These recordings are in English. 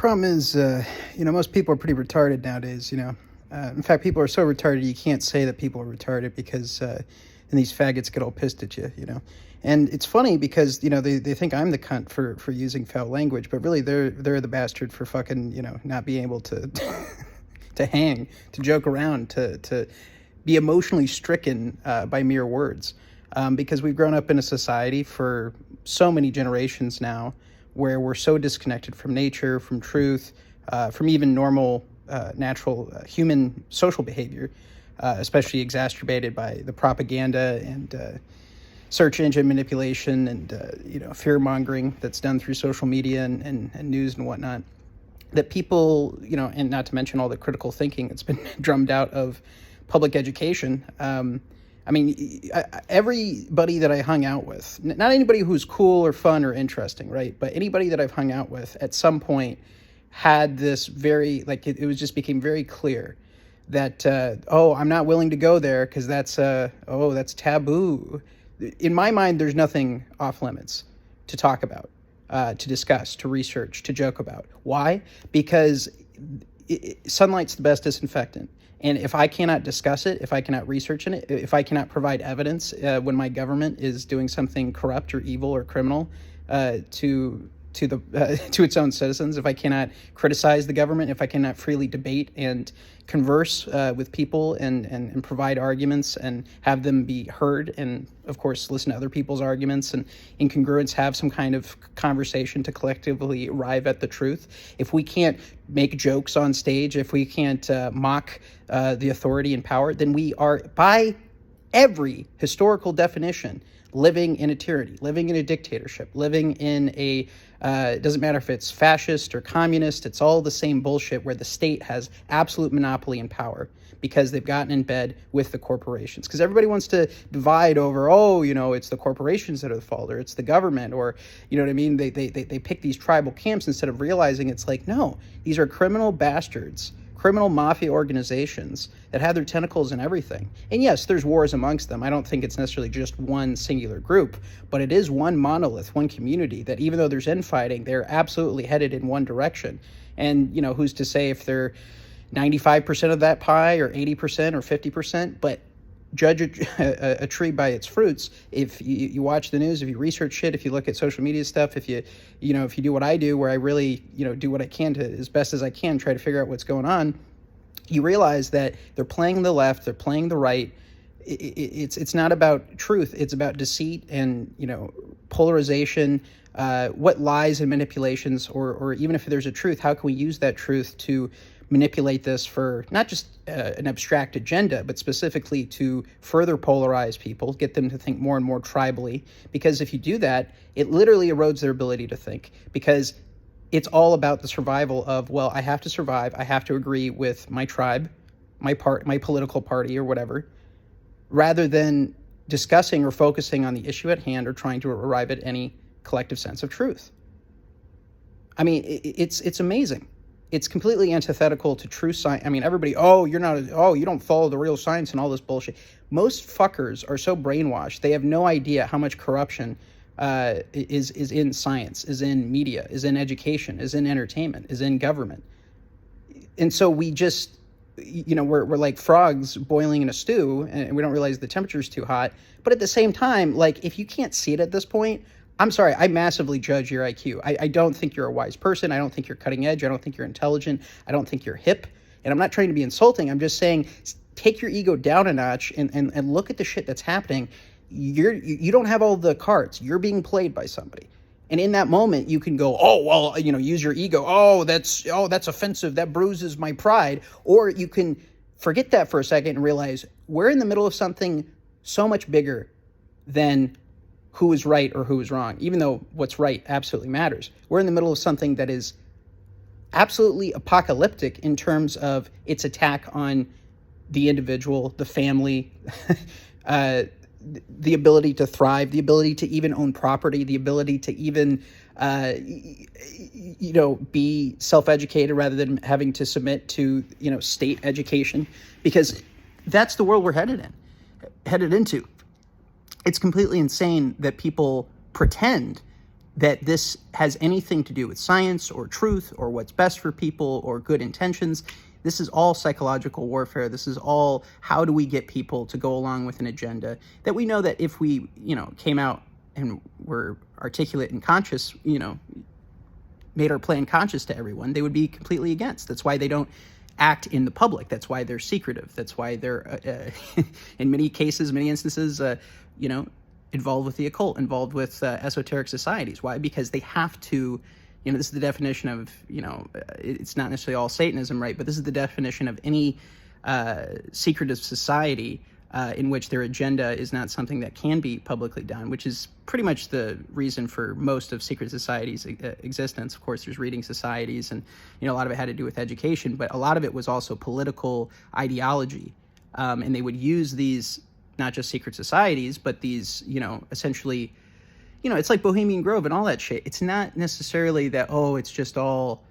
Problem is, most people are pretty retarded nowadays. In fact, people are so retarded you can't say that people are retarded because then these faggots get all pissed at you. And it's funny because they think I'm the cunt for using foul language, but really they're the bastard for fucking not being able to to hang, to joke around, to be emotionally stricken by mere words, because we've grown up in a society for so many generations now where we're so disconnected from nature, from truth, from even normal, natural human social behavior, especially exacerbated by the propaganda and search engine manipulation and fear mongering that's done through social media and news and whatnot. That people, and not to mention all the critical thinking that's been drummed out of public education. Everybody that I hung out with, not anybody who's cool or fun or interesting, right? But anybody that I've hung out with at some point had this very, it was just became very clear that, I'm not willing to go there because that's taboo. In my mind, there's nothing off limits to talk about, to discuss, to research, to joke about. Why? Because sunlight's the best disinfectant. And if I cannot discuss it, if I cannot research it, if I cannot provide evidence when my government is doing something corrupt or evil or criminal to its own citizens, if I cannot criticize the government, if I cannot freely debate and converse with people and provide arguments and have them be heard, and of course listen to other people's arguments and in congruence have some kind of conversation to collectively arrive at the truth. If we can't make jokes on stage, if we can't mock the authority and power, then we are, by every historical definition, living in a tyranny, living in a dictatorship, living in a, it doesn't matter if it's fascist or communist, it's all the same bullshit where the state has absolute monopoly and power because they've gotten in bed with the corporations. Because everybody wants to divide over, it's the corporations that are the fault, or it's the government, or, They pick these tribal camps instead of realizing it's like, no, these are criminal bastards, criminal mafia organizations that have their tentacles in everything. And yes, there's wars amongst them. I don't think it's necessarily just one singular group, but it is one monolith, one community that even though there's infighting, they're absolutely headed in one direction. And, who's to say if they're 95% of that pie or 80% or 50%, but judge a tree by its fruits. If you watch the news, if you research shit, if you look at social media stuff, if you do what I do, where I really, do what I can to, as best as I can, try to figure out what's going on, you realize that they're playing the left, they're playing the right. It's not about truth. It's about deceit and, polarization, what lies and manipulations, or even if there's a truth, how can we use that truth to manipulate this for not just an abstract agenda, but specifically to further polarize people, get them to think more and more tribally. Because if you do that, it literally erodes their ability to think, because it's all about the survival of, well, I have to survive. I have to agree with my tribe, my political party or whatever, rather than discussing or focusing on the issue at hand or trying to arrive at any collective sense of truth. I mean, it's amazing. It's completely antithetical to true science. I mean, everybody, you don't follow the real science and all this bullshit. Most fuckers are so brainwashed, they have no idea how much corruption is in science, is in media, is in education, is in entertainment, is in government. And so we just, we're like frogs boiling in a stew, and we don't realize the temperature's too hot. But at the same time, if you can't see it at this point, I'm sorry, I massively judge your IQ. I don't think you're a wise person. I don't think you're cutting edge. I don't think you're intelligent. I don't think you're hip. And I'm not trying to be insulting. I'm just saying, take your ego down a notch and look at the shit that's happening. You don't have all the cards. You're being played by somebody. And in that moment, you can go, use your ego. That's offensive. That bruises my pride. Or you can forget that for a second and realize we're in the middle of something so much bigger than who is right or who is wrong, even though what's right absolutely matters. We're in the middle of something that is absolutely apocalyptic in terms of its attack on the individual, the family, the ability to thrive, the ability to even own property, the ability to even, be self-educated rather than having to submit to, state education, because that's the world we're headed into. It's completely insane that people pretend that this has anything to do with science or truth or what's best for people or good intentions. This is all psychological warfare. This is all how do we get people to go along with an agenda that we know that if we, came out and were articulate and conscious, made our plan conscious to everyone, they would be completely against. That's why they don't act in the public. That's why they're secretive. That's why they're, in many cases, many instances, involved with the occult, involved with esoteric societies. Why? Because they have to, this is the definition of, it's not necessarily all Satanism, right? But this is the definition of any secretive society in which their agenda is not something that can be publicly done, which is pretty much the reason for most of secret societies' existence. Of course, there's reading societies, and a lot of it had to do with education, but a lot of it was also political ideology, and they would use these not just secret societies, but these, essentially, it's like Bohemian Grove and all that shit. It's not necessarily that, it's just all,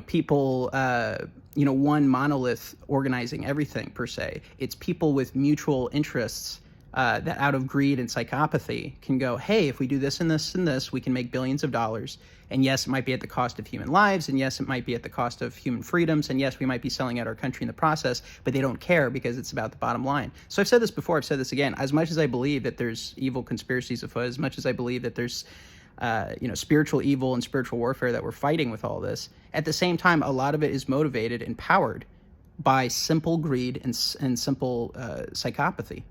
people, one monolith organizing everything per se. It's people with mutual interests that out of greed and psychopathy can go, hey, if we do this and this and this, we can make billions of dollars. And yes, it might be at the cost of human lives. And yes, it might be at the cost of human freedoms. And yes, we might be selling out our country in the process, but they don't care because it's about the bottom line. So I've said this before, I've said this again. As much as I believe that there's evil conspiracies afoot, as much as I believe that there's spiritual evil and spiritual warfare that we're fighting with all this, at the same time, a lot of it is motivated and powered by simple greed and simple psychopathy.